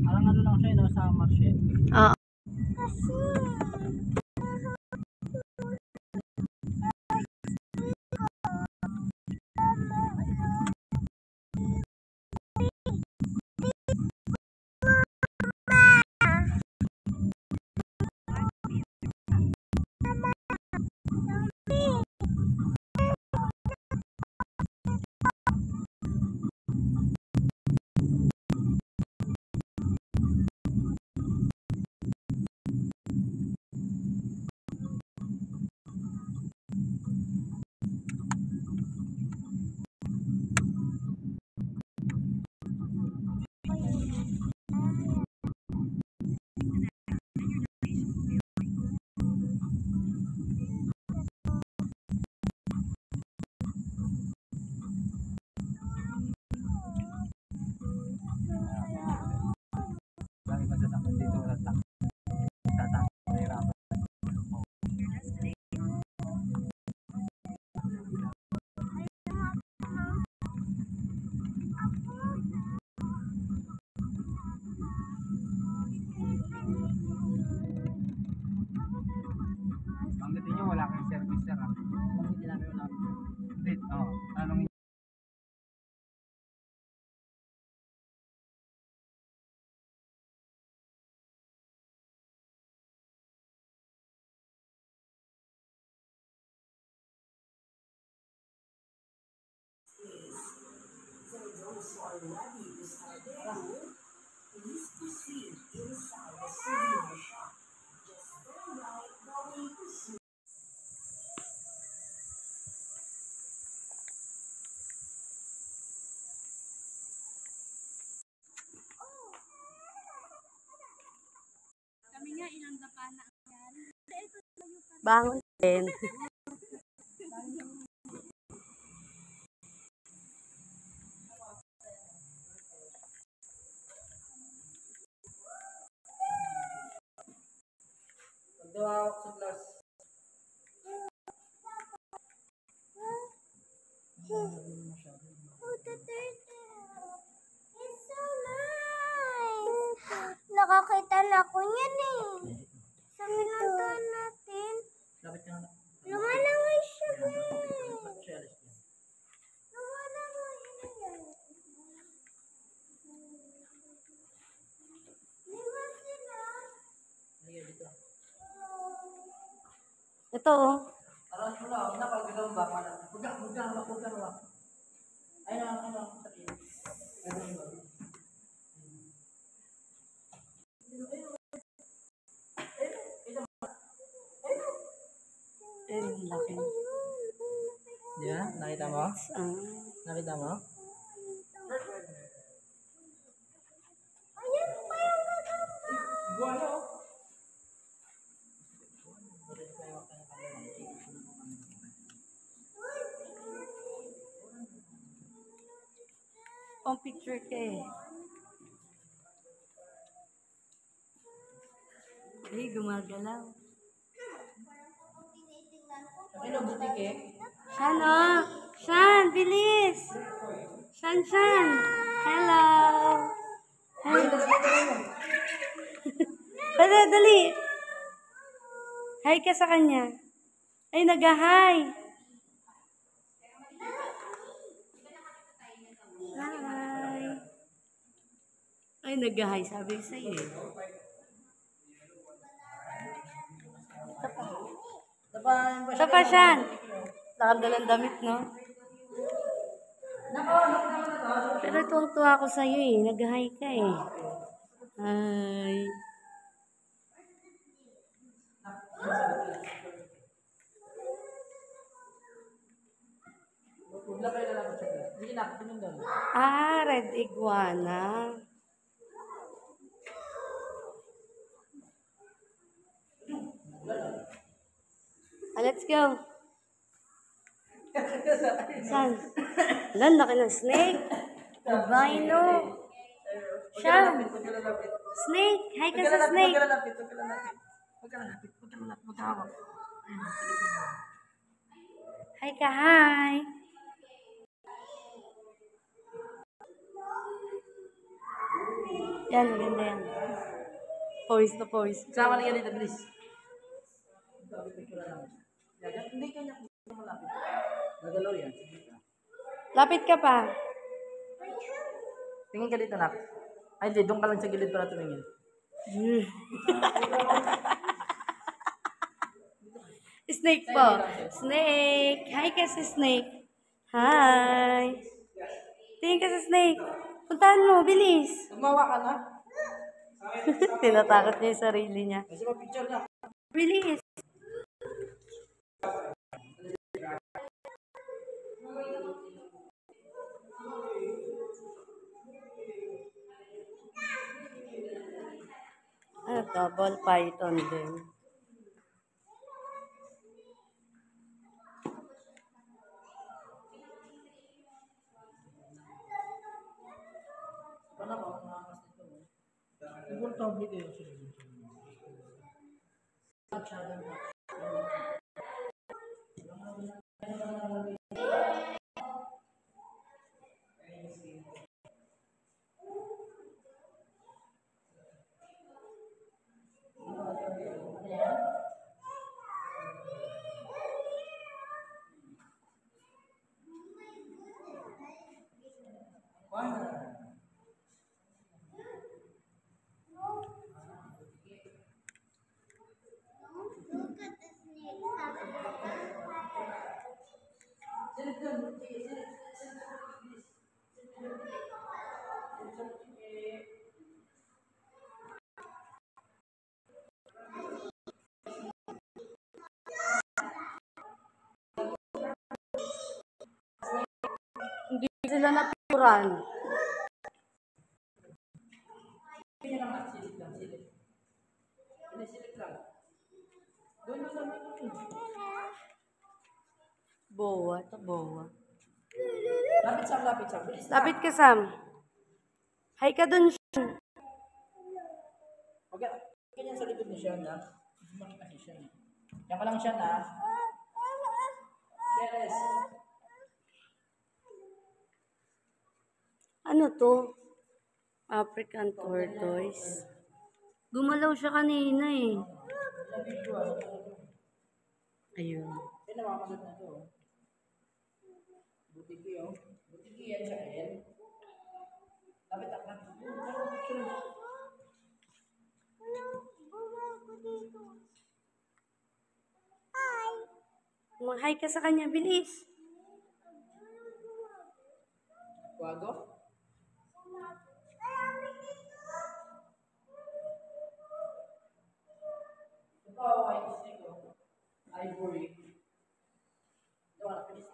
Parang ano lang siya, no, sa Marche. Oo. Banggitin nyo, wala kang service, sir. Banggitin namin wala kang service. Oo. Anong Kami nga ilang dapa na yan. Bangon din. pagdawa sa class? It's so nice. Nakakita na ako niyan eh. Sa pinuntahan natin. Lapit ka na. Lumalangay siya eh. Bakit siya alis niya? Lumalangay yan. Di ba sila? Halika dito. Ito oh. Aras mo na, huwag na pagkagawa ba? Huwag ka. Ayun na, sabihin. Ayun, laki. Yeah, nakita mo? Nakita mo? Ayan pa yung gagamba. Iguana oh. Pang picture ka eh. Ay, gumagalaw. Ano, butik eh? Shan, oh. Shan, bilis. Shan. Hello. Hello. Dali. Hi ka sa kanya. Ay, nag-hi. Hi. Ay, nag-hi. Sabi sa'yo eh. Ito pa, Shan. Nakadalang damit, no? Pero tuwang-tuwa ako sa'yo eh. Nag-hi ka eh. Hi. Ah, red iguana. Let's go. Saan? Laki ng snake. Albino. Saan? Snake. Hi ka sa snake. Huwag ka lalapit. Huwag ka lalapit. Maghahawak. Ayun, sa likod mo. Hi ka, hi! Yan, maganda yan. Pose na pose. Sama na dito, please. Picture lang. Hindi ka niya malapit. Nagalaw yan. Sige ka. Lapit ka pa. Tingin ka dito, nak. Ay, hindi. Doon ka lang sa gilid para tumingin. Snake po. Snake. Hi ka sa snake. Hi. Tingin ka sa snake. Puntahan mo, bilis. Gumawa ka na. Tinatakot niya yung sarili niya. Kasi picture na. Bilis. Ano to? Ball python din. Paano ba? Makakas nito. Komportable kayo sa likod. Hindi sila naturan. Silip lang. Silip. Silip lang. Doon lang. Boa. Ito boa. Lapit Sam, lapit Sam. Bilis na. Lapit ka, Sam. Hi ka dun, Sean. Huwag ka. Ganyan sa likod ni Sean, ha? Makita si Sean. Yan ka lang Sean, ha? Yes. Ano to? African tortoise. Gumalaw siya kanina eh. Ayun. Yan ang makamasad na ito. Butiki, oh. Butiki yan siya, yan. Lapit ako. Hi ka sa kanya, bilis. Wago? Ito, ay snake, oh. Ivory. Ito, anak, bilis.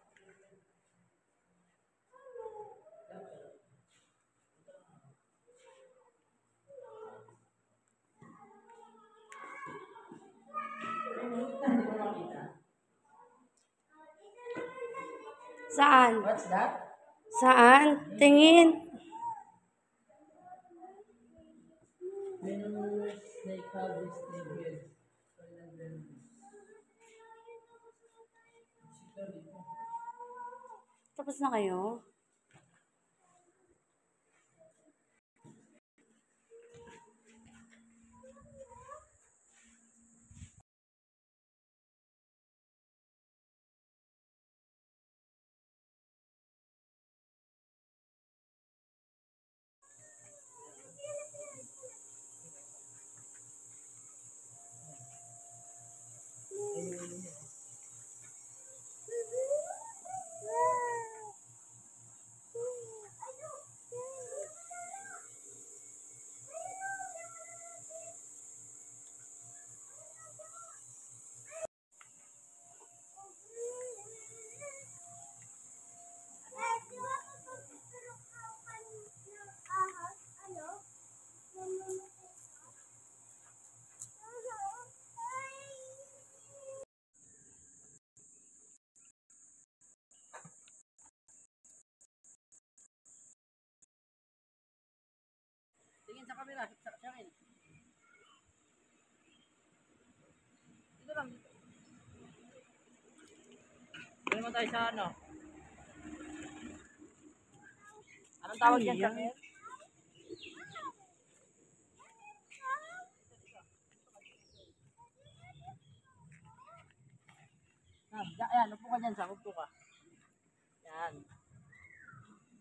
Hindi ko makita. Saan? What's that? Saan? Tingin. Venomous snake have this snake head. Silent venomous. Tapos na kayo? Tingin sa kamera, sa akin. lang. Dali mo tayo sa ano? Anong tawag dyan, Shakir? Ayan, upo ka dyan, Sam. Upo ka. Yan.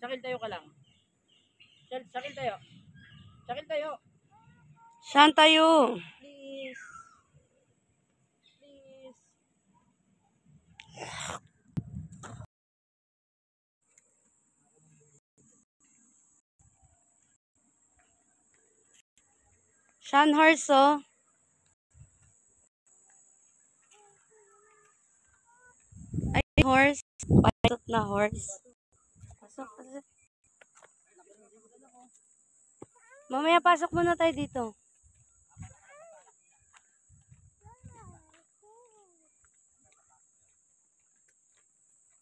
Shakil tayo ka lang. Shakil tayo. Shakil tayo. Saan tayo? Please. Please. Saan horse, oh? Ay, horse. Pasok na horse. Pasok, pasok. Mamaya pasok muna tayo dito.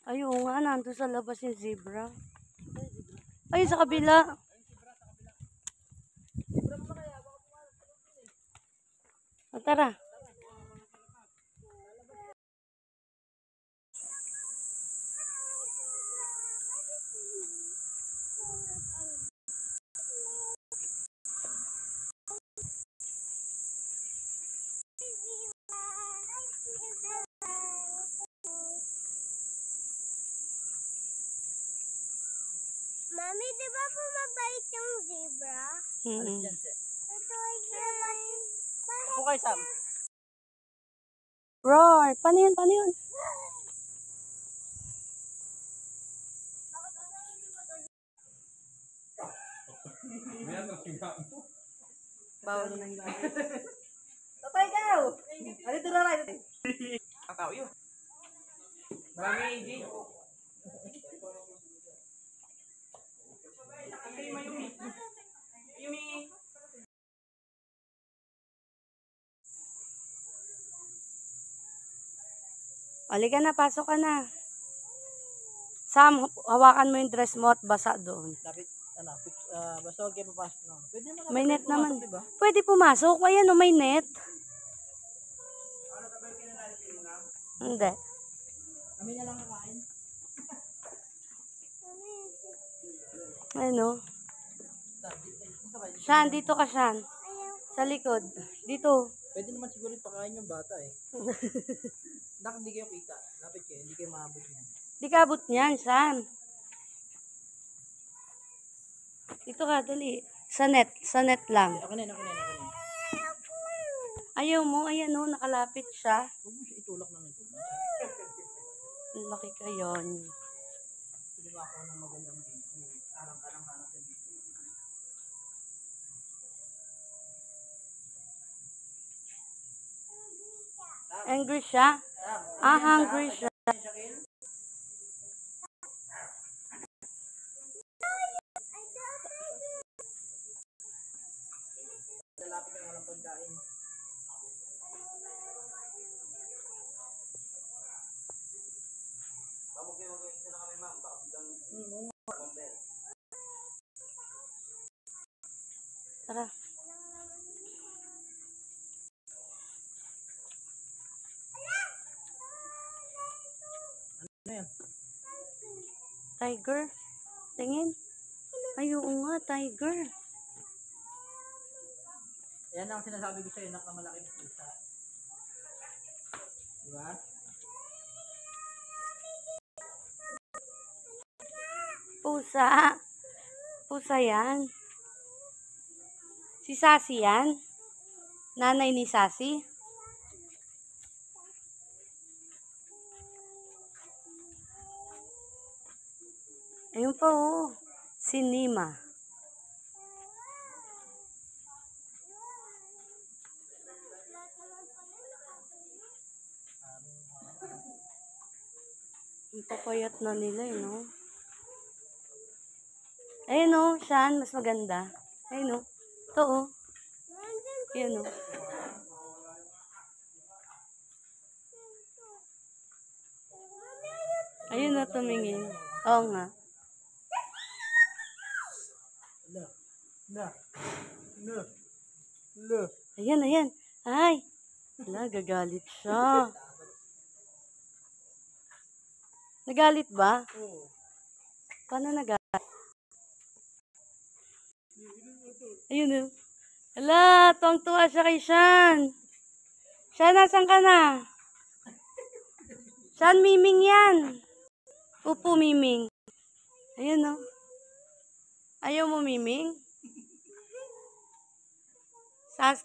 Ay, oo nga, nandun sa labas yung zebra. Ay, sa kabila. O, tara. Mami, di ba po mabait yung zebra? Mm-mm. Dyan, Sam. Ito ay Upo kayo, Sam. Roar! Paano yun? Paano yun? Bawal na yung langit. Tatay kayo! Alito na rin. Kakao yun. Marami AJ. Yumi. Halika na, pasok ka na. Sam, hawakan mo yung dress mo at basa doon. Dapat, basta huwag kayo papasok na. Pwede naman May net naman. diba? Pwede pumasok. Ayan, oh, may net. Hindi. Kami na lang kakain. Ayun, oh. Dito kayo. Shan, dito ka, Shan. Sa likod. Dito. Pwede naman siguro ipakain yung bata eh. Dak, hindi kayo kita. Lapit kayo, hindi kayo maabot niyan. Di ka abot niyan, Shan. Dito ka, dali. Sa net lang. Ako na, ako na. Ayaw mo, ayan, oh, nakalapit siya. Huwag mo siya itulak ng itulak. Ang laki kayon. Pwede ba ako ng magandang video? Arang-arang sa video. Angry siya? Ah, hungry siya. Lalapit ang walang pagkain. Tara. Ano yan? Tiger. Tingin. Ay, oo nga, tiger. Yan ang sinasabi ko sa'yo, nakamalaking pusa. Diba? Pusa. Pusa yan. Si Sassy yan. Nanay ni Sassy. Ayun pa, oh. Si Nima. Ang papayat na nila, eh, no? Ayun, oh. Saan? Mas maganda. Ayun, oh. Ito, oh. Ayun, oh. Ayun, oh. Tumingin. Oo nga. No. Ayan, ayan. Ay. Wala, gagalit siya. Nagalit ba? Oo. Paano nagalit? Ayun o. Ala, tuwang-tuwa siya kay Shan. Shan, nasan ka na? Shan, Miming yan. Upo, Miming. Ayun o. Ayaw mo, Miming?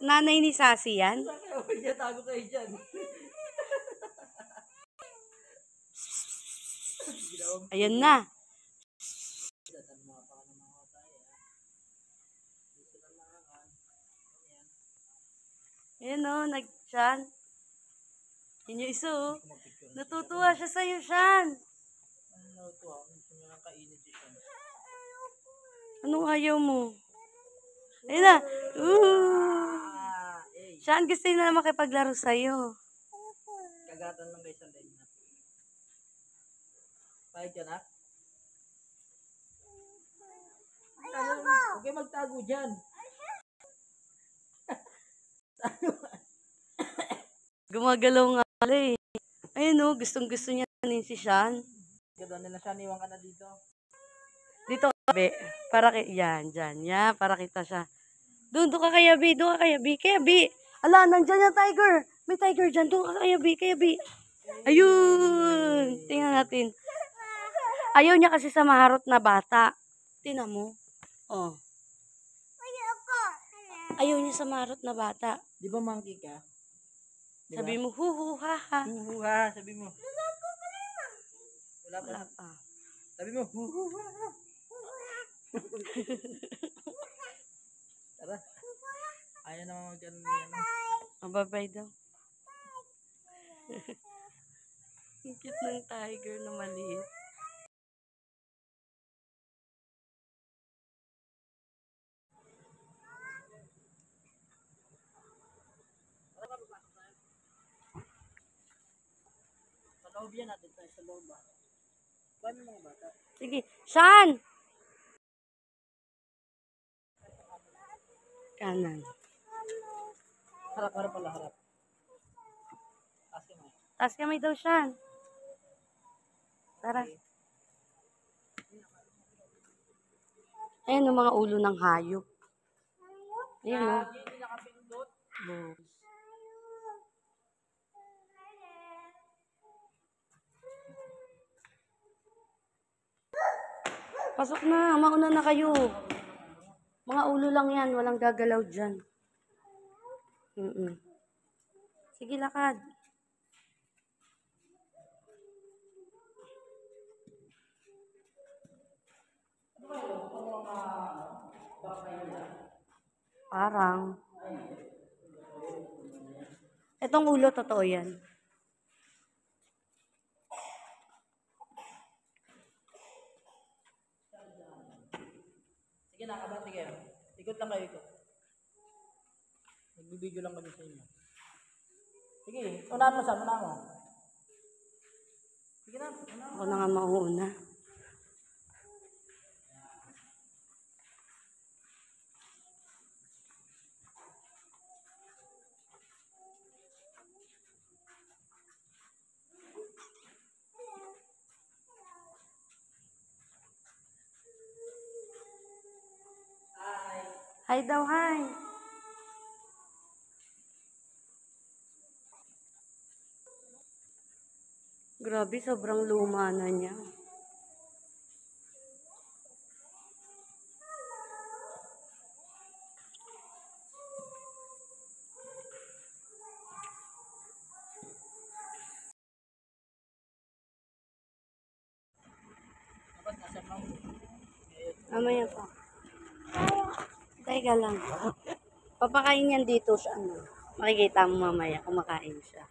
Nanay ni Sassy yan? Huwag niya tago kayo dyan. Ayun na. Ayun o, Shan. Yun yung isa o. Natutuwa siya sa'yo, Shan. Ano to ah? Gusto niya lang kainin si Sean. Anong ayaw mo? Ayun na. Shan, gusto niya na makipaglaro sa'yo. Kagatan lang guys ang na. Pahit ka na? Huwag kayo magtago dyan. Gumagalaw nga pala eh. Ayun o, gustong-gusto niya nanin si Shan. Gano'n nila siya, iwan ka na dito. Dito kabi. Para yan, dyan. Yan, para kita siya. Doon ka kaya, Bi. Doon ka kaya, Bi. Kaya, Bi. Ala, nandyan yung tiger. May tiger dyan. Doon ka kaya, Bi. Kaya, Bi. Ayun. Tingnan natin. Ayaw niya kasi sa maharot na bata. Tingnan mo. Oh. Ayaw niya sa maharot na bata. Di ba monkey ka? Diba? Sabi mo, hu ha ha. Huhuha, sabi mo. Wala pa. Wala pa. Sabi mo, huhuha. Tara. Ayaw naman mag-ano niya. Mababay daw. Ang cute ng tiger na maliit. Sa loob yan natin tayo sa loob ba? Paano mga bata? Sige. Shan! Kanan. Harap pala, harap. Asin mo. Taas kamay daw, Shan. Tara. Ayan ang mga ulo ng hayop. Ayan o. Hindi nakapindot. Bones. Pasok na. Mauna na kayo. Mga ulo lang yan. Walang gagalaw dyan. Sige, lakad. Parang. Itong ulo, totoo yan. Sige na, kabati kayo. Ikot lang kayo, ikot. Nagbibideo lang kami sa inyo. Sige, unahan mo sa, unahan mo. Sige na, unahan mo. Ako na nga mauuna. Hi daw, hi. Grabe, sobrang luma na niya. Dapat nasa mount. Mamaya pa. Teka lang. Papakain yan dito sa ano. Makikita mo mamaya kumakain siya.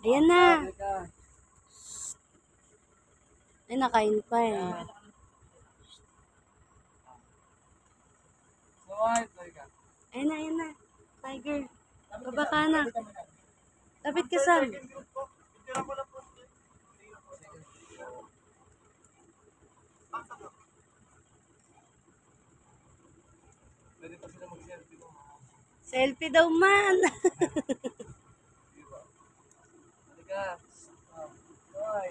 Ayan na. Ay, nakain pa eh. Ayan na, ayan na. Tiger. Baba ka na. Lapit ka sa. Pwede pa sila mag-selfie. Selfie daw man. Halika. Hoy.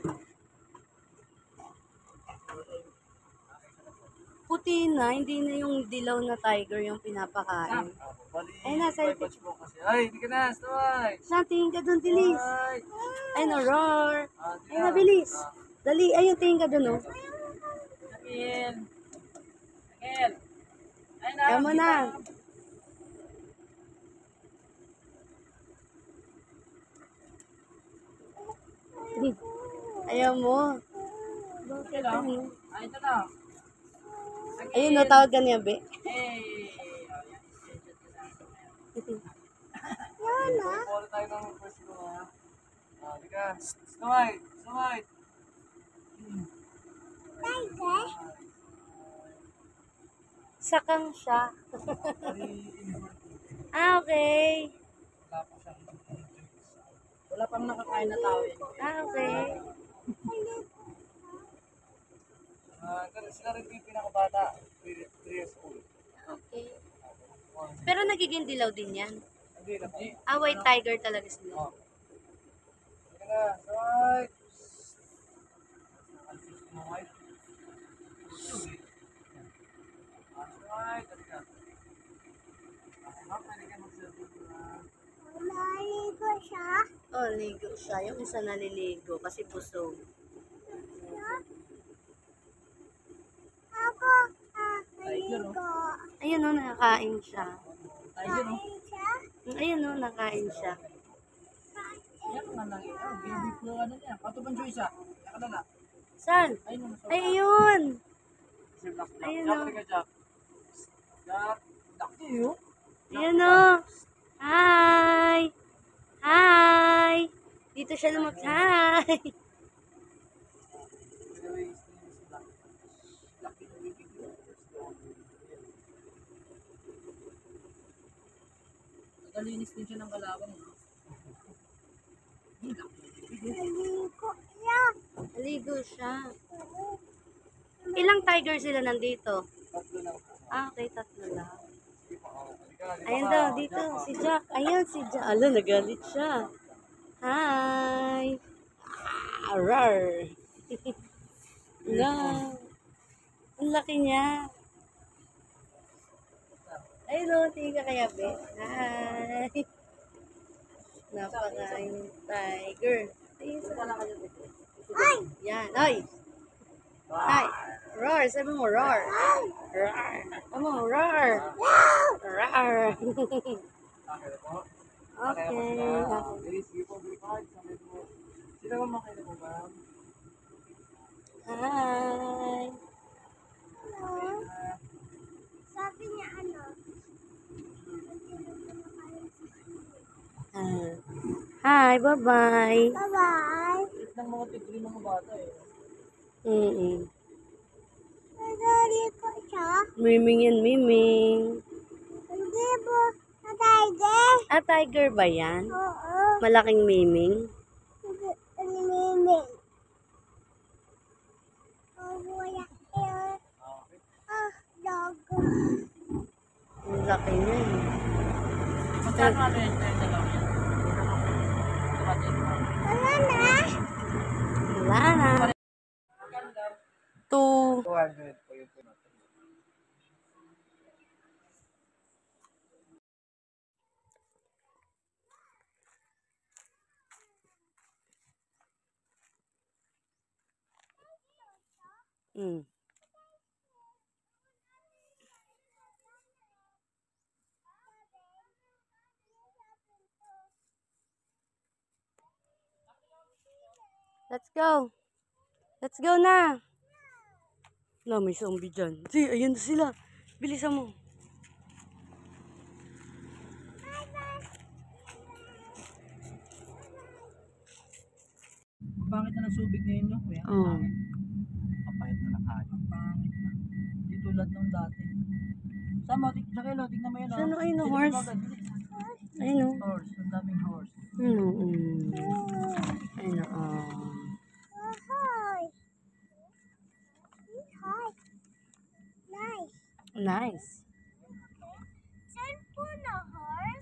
Puti na, hindi na yung dilaw na tiger yung pinapakain. Bali, Ay, nasa may batch mo kasi. Ay, hindi ka na. Stay. Saan, tingin ka doon, Dilis? Ay. Ay, no, roar. Di Ay, na. nabilis. Dali, ayun, tingin ka doon, oh. Sakil. Sakil. Ay na. Kaya mo na. Ayaw mo. Sakil lang. Ay, ito na. Ayun, no, tawag ka niya, be. Hey. Puro tayo ng first ko ha. Halika. Stay. Stay. Tiger? Sakang siya. Ah, okay. Wala pa siyang Wala pang nakakain na tao yan. Ah, okay. sila rin yung pinakabata. 3 years old. Okay. Pero nagiging dilaw din yan. Hindi na. Ah, white tiger talaga sila. Halika na. Stay. Naligo siya. Oh, ligo siya. Yung isa naliligo kasi busog. Ako, Tiger, naligo. Ayun, no, nakakain siya. Tiger, no? Siya? Ayun, no, nakain siya. Yan nga lang. Baby po ano niya. Pato bang Joyce ah? Nakalala. Saan? Ay, no. Ay, ayun. Jack, Ayun, no. halika, Jack. Jack. Laki yun. Ayun, no. Hi! Hi! Dito siya lumag. Hi! Nagalinis din siya ng kalawang. No? Naligo siya. Naligo siya. Ilang tiger sila nandito? Tatlo lang. Ah, okay, tatlo lang. Halika, halika Ayun ka. daw, dito, si Jack. Ayun, si Jack. Alo, nagalit siya. Hi! Ah, rar! No. Ang laki niya. Ayun o, tingin ka kaya, be. Hi! Napakain yung tiger. Tingin sa lang kayo, be. Ay! Yan, ay! Hi! Roar! Sabi mo, roar! Roar! Come on, roar! Roar! Okay. Okay. Sige po, balik. Sino ba makita mo ba? Hi! Hello? Sabi niya ano? Hi, bye-bye. Bye-bye. Ito ng mga tigri ng mga bata eh. Naligo siya. Miming yan, miming. Hindi po. Na tiger. Ah, tiger ba yan? Oo. Malaking miming? Animiming. Oh, wala. Dog. Ang laki niya eh. Magkano ano yan? Kaya dalawa yan. Kapatid. Wala na. Wala na. 2. 200 po yung punatin. Let's go. Let's go na. Na, may zombie dyan. Si, ayun na sila. Bilisan mo. Pangit na ng subig ngayon no? Kuya? Oo. Kapayat na nakain. Ang pangit na. Hindi tulad nung dati. Sama, Sakilo, tignan mo yun. Saan oh. ayun, Sino horse? ba agad? Ayun o. Horse, ang daming horse. Ayun o. Hi. Hi. Nice. Nice. Saan po na, heart?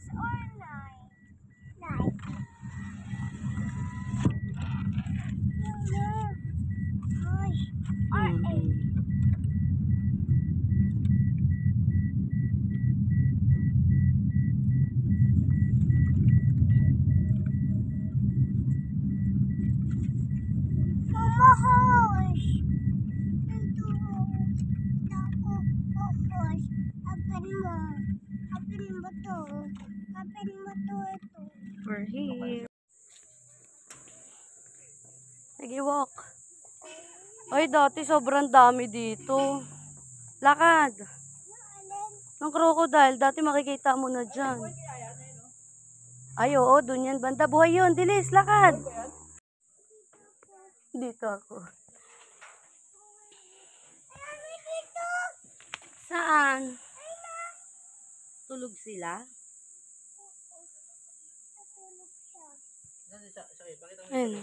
Kapit mo to ito. We're here. Sige, walk. Ay, dati sobrang dami dito. Lakad. Ng crocodile, dati makikita mo na dyan. Ay, oo, dun yan. Banda, buhay yun. Dilis, lakad. Dito ako. Saan? Tulog sila? Ayun.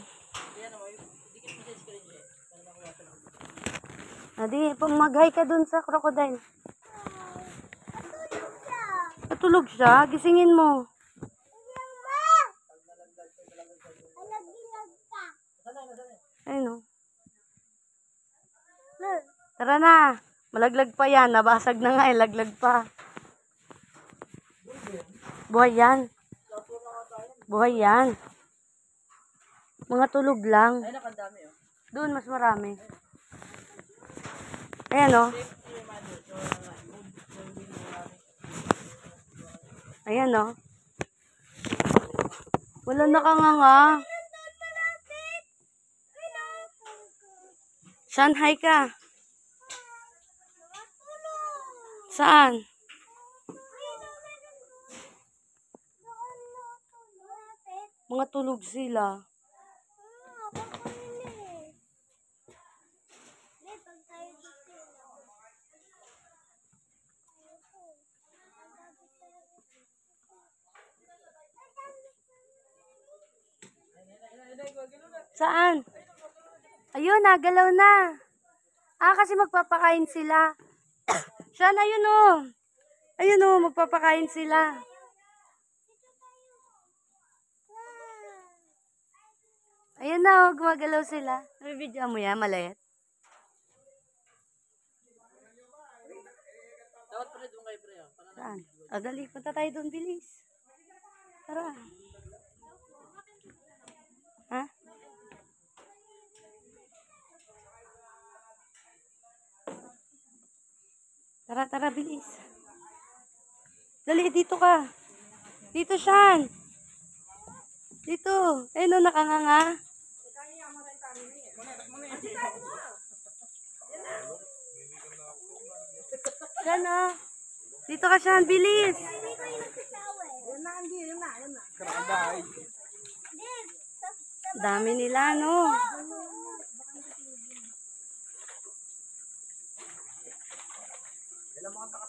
Adi, mag-hi ka dun sa crocodile. Natulog siya? Gisingin mo. Ayun o. Tara na. Malaglag pa yan. Nabasag na nga. Laglag pa. Buhay yan. Buhay yan. Mga tulog lang. Ay, nakandami oh. Doon, mas marami. Ayan o. Ayan o. Wala nakanganga. Saan hi ka? Saan? Mga tulog sila. Saan? Ayun, nagalaw na. Ah, kasi magpapakain sila. Saan? Ayun o. Ayun o, magpapakain sila. Ayun na o, gumagalaw sila. Nabibidyo mo yan, malayat. Dapat pala doon kayo, pre. Saan? Ah, dali, punta tayo doon, bilis. Tara. Ha? Tara, tara, bilis. Dali, dito ka. Dito, Sean. Dito. Ayun o, nakanganga. Sean o. Dito ka, Sean. Bilis. Dami nila, no?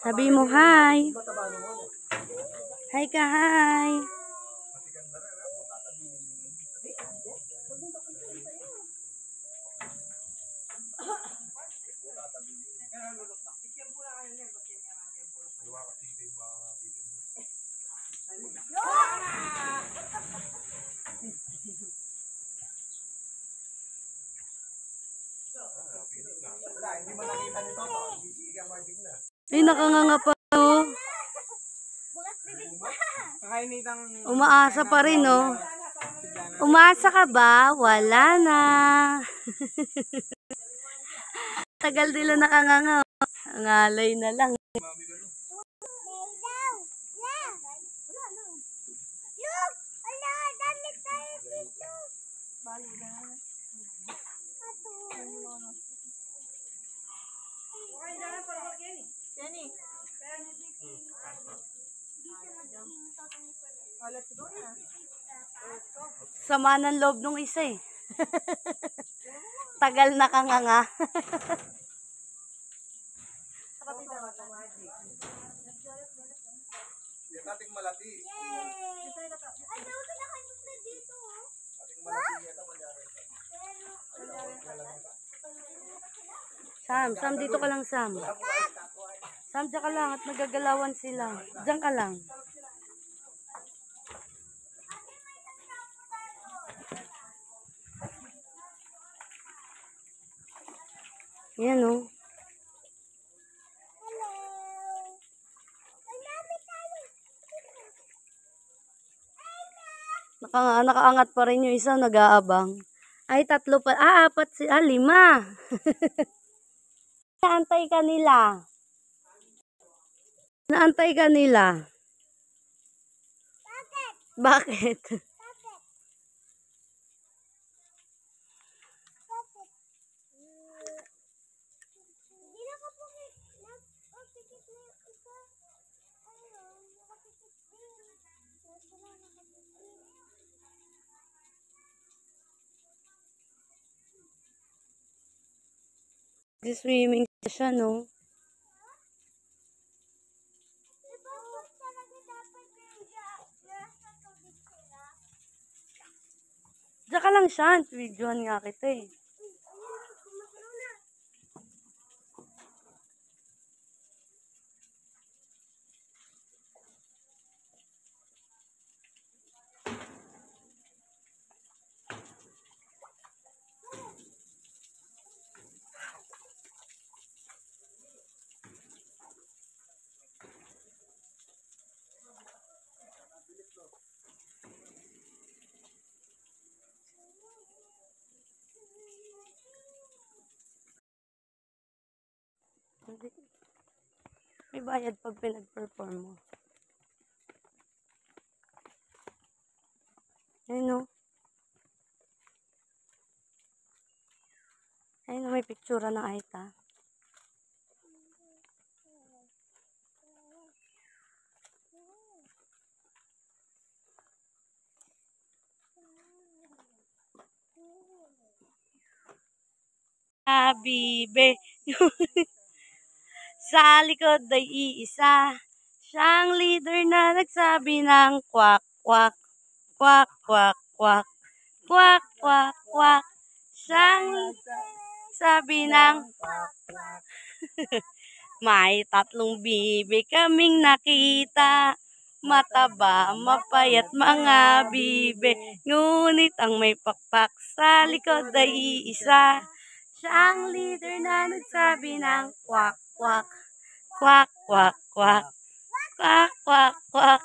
Sabi mo, hi. Hi ka, hi. Ay, nakanganga pa, oh. Umaasa pa rin, oh. Umaasa ka ba? Wala na. Tagal nila nakanganga, oh. Ang alay na lang. Sama ng loob nung isa eh. Tagal nakanganga. Ating malati. Ay, daw pinakain na dito. Ating malati yata magyari. Sam, dito ka lang, Sam. Sam, dyan ka lang at nagagalawan sila. Dyan ka lang. Yan, oh. Nakaangat pa rin yung isa, nag-aabang. Ay, tatlo pa. Ah, apat. Lima. Naantay ka nila. Naantay ka nila. Bakit? Hindi nakapikit na yung isa. Ayun, nakapikit din. Nasa lang nakapikit. Swimming siya, no? Diba po talaga dapat yung nasa tubig sila? Diyan ka lang siya. Videohan nga kita eh. Ayun, kumakalo na. May bayad pag pinag-perform mo. Ayun, no? Ayun, no, may picture ng Aita. Habibe. Sa likod ay iisa. Siyang leader na nagsabi ng kwak, kwak, kwak, kwak, kwak, kwak, kwak, kwak. Siyang sabi ng may tatlong bibe kaming nakita. Mataba, mapayat mga bibe. Ngunit ang may pakpak sa likod ay iisa. Siya ang leader na nagsabi ng kwak, kwak, kwak, kwak, kwak, kwak, kwak, kwak.